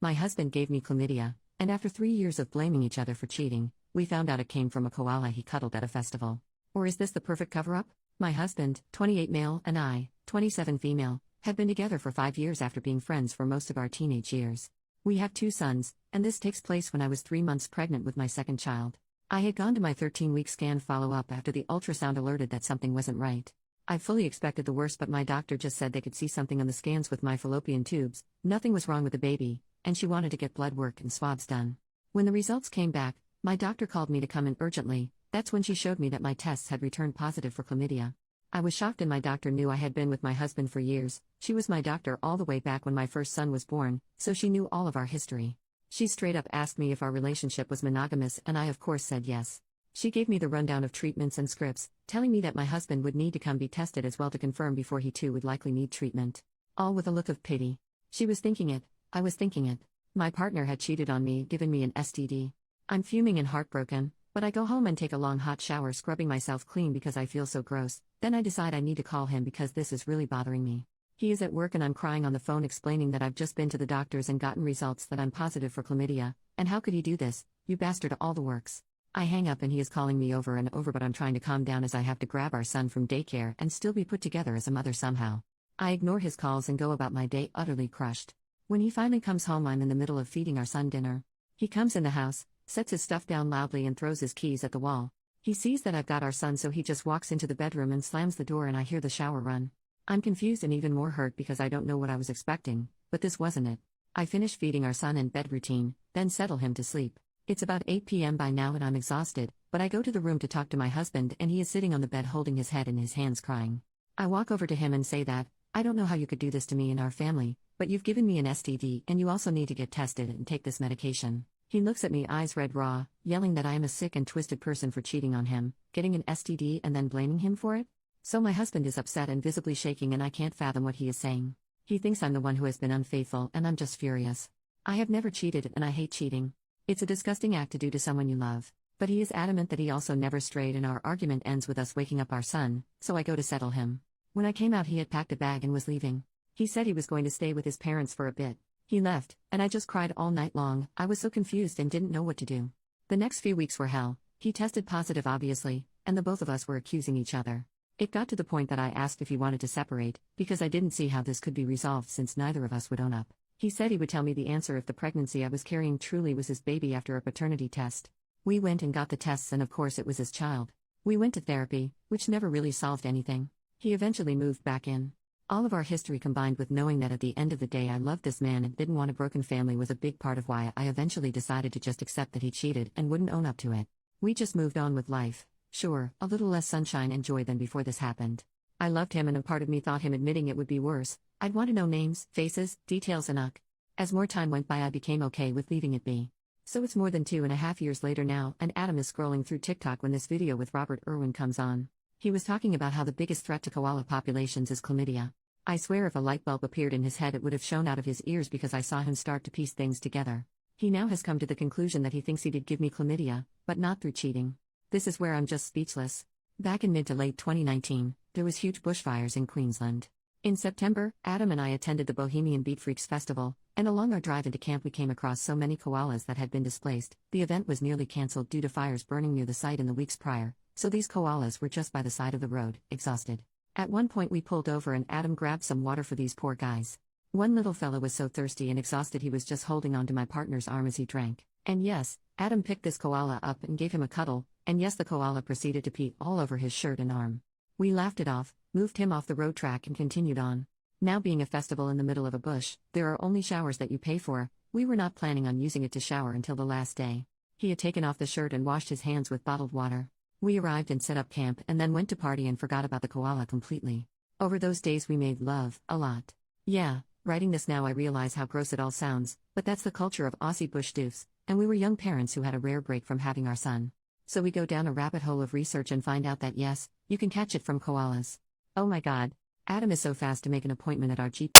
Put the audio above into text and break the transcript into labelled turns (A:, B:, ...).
A: My husband gave me chlamydia, and after 3 years of blaming each other for cheating, we found out it came from a koala he cuddled at a festival. Or is this the perfect cover-up? My husband, 28 male, and I, 27 female, had been together for 5 years after being friends for most of our teenage years. We have 2 sons, and this takes place when I was 3 months pregnant with my second child. I had gone to my 13-week scan follow-up after the ultrasound alerted that something wasn't right. I fully expected the worst, but my doctor just said they could see something on the scans with my fallopian tubes, nothing was wrong with the baby, and she wanted to get blood work and swabs done. When the results came back, my doctor called me to come in urgently. That's when she showed me that my tests had returned positive for chlamydia. I was shocked, and my doctor knew I had been with my husband for years. She was my doctor all the way back when my first son was born, so she knew all of our history. She straight up asked me if our relationship was monogamous, and I of course said yes. She gave me the rundown of treatments and scripts, telling me that my husband would need to come be tested as well to confirm before he too would likely need treatment. All with a look of pity. She was thinking it, I was thinking it. My partner had cheated on me, given me an STD. I'm fuming and heartbroken, but I go home and take a long hot shower, scrubbing myself clean because I feel so gross. Then I decide I need to call him because this is really bothering me. He is at work and I'm crying on the phone explaining that I've just been to the doctors and gotten results that I'm positive for chlamydia, and how could he do this, you bastard, all the works. I hang up and he is calling me over and over, but I'm trying to calm down as I have to grab our son from daycare and still be put together as a mother somehow. I ignore his calls and go about my day utterly crushed. When he finally comes home, I'm in the middle of feeding our son dinner. He comes in the house, sets his stuff down loudly and throws his keys at the wall. He sees that I've got our son, so he just walks into the bedroom and slams the door, and I hear the shower run. I'm confused and even more hurt because I don't know what I was expecting, but this wasn't it. I finish feeding our son and bed routine, then settle him to sleep. It's about 8 p.m. by now and I'm exhausted, but I go to the room to talk to my husband and he is sitting on the bed holding his head in his hands crying. I walk over to him and say that, I don't know how you could do this to me and our family, but you've given me an STD and you also need to get tested and take this medication. He looks at me, eyes red raw, yelling that I am a sick and twisted person for cheating on him, getting an STD and then blaming him for it. So my husband is upset and visibly shaking, and I can't fathom what he is saying. He thinks I'm the one who has been unfaithful, and I'm just furious. I have never cheated and I hate cheating. It's a disgusting act to do to someone you love. But he is adamant that he also never strayed, and our argument ends with us waking up our son, so I go to settle him. When I came out, he had packed a bag and was leaving. He said he was going to stay with his parents for a bit. He left, and I just cried all night long. I was so confused and didn't know what to do. The next few weeks were hell. He tested positive obviously, and the both of us were accusing each other. It got to the point that I asked if he wanted to separate, because I didn't see how this could be resolved since neither of us would own up. He said he would tell me the answer if the pregnancy I was carrying truly was his baby after a paternity test. We went and got the tests, and of course it was his child. We went to therapy, which never really solved anything. He eventually moved back in. All of our history combined with knowing that at the end of the day I loved this man and didn't want a broken family was a big part of why I eventually decided to just accept that he cheated and wouldn't own up to it. We just moved on with life. Sure, a little less sunshine and joy than before this happened. I loved him, and a part of me thought him admitting it would be worse. I'd want to know names, faces, details, and As more time went by, I became okay with leaving it be. So it's more than 2.5 years later now, and Adam is scrolling through TikTok when this video with Robert Irwin comes on. He was talking about how the biggest threat to koala populations is chlamydia. I swear if a light bulb appeared in his head it would have shone out of his ears because I saw him start to piece things together. He now has come to the conclusion that he thinks he did give me chlamydia, but not through cheating. This is where I'm just speechless. Back in mid to late 2019, there was huge bushfires in Queensland. In September, Adam and I attended the Bohemian Beat Freaks Festival, and along our drive into camp we came across so many koalas that had been displaced. The event was nearly cancelled due to fires burning near the site in the weeks prior, so these koalas were just by the side of the road, exhausted. At one point we pulled over and Adam grabbed some water for these poor guys. One little fella was so thirsty and exhausted he was just holding on to my partner's arm as he drank. And yes, Adam picked this koala up and gave him a cuddle, and yes, the koala proceeded to pee all over his shirt and arm. We laughed it off, moved him off the road track and continued on. Now being a festival in the middle of a bush, there are only showers that you pay for. We were not planning on using it to shower until the last day. He had taken off the shirt and washed his hands with bottled water. We arrived and set up camp and then went to party and forgot about the koala completely. Over those days we made love, a lot. Yeah, writing this now I realize how gross it all sounds, but that's the culture of Aussie bush doofs, and we were young parents who had a rare break from having our son. So we go down a rabbit hole of research and find out that yes, you can catch it from koalas. Oh my god. Adam is so fast to make an appointment at our Jeep.